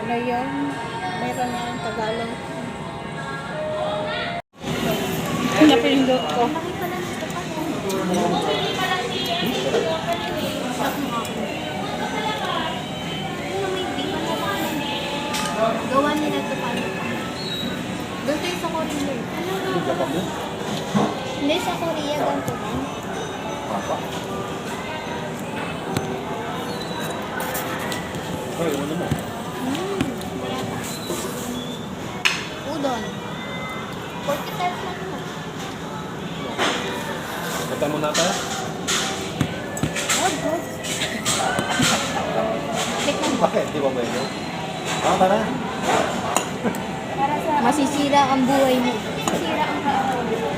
na yan. Meron na yung Tagalog. Napindot ko. Gawa nila ito paano pa. Doon tayo sa Korea. Hindi, sa Korea ganito na. Ay, ano mo? Udon. 40 pesos lang ito. Kata mo na tayo? Oh, good. Tikman mo. Bakit? Di ba pwede? Tara. Para sa... Masisira ang buhay mo. Masisira ang buhay mo.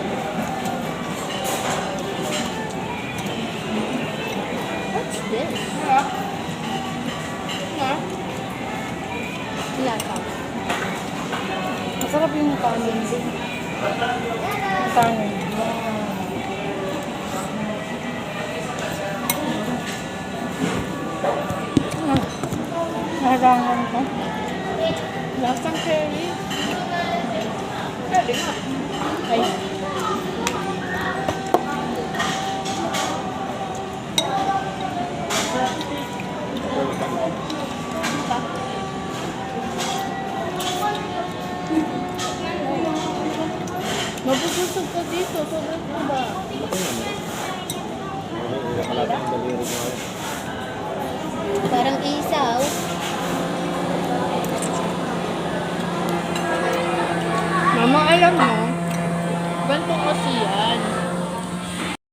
What's this? Wala pa. Masarap yung kanin. Kanin. Naharangan ko. Lasang cherry. Pwede nga. Ay. Mabubusog ka dito. Sobrang ko ba? Parang isaw. Mama, alam mo, ganito kasi yan.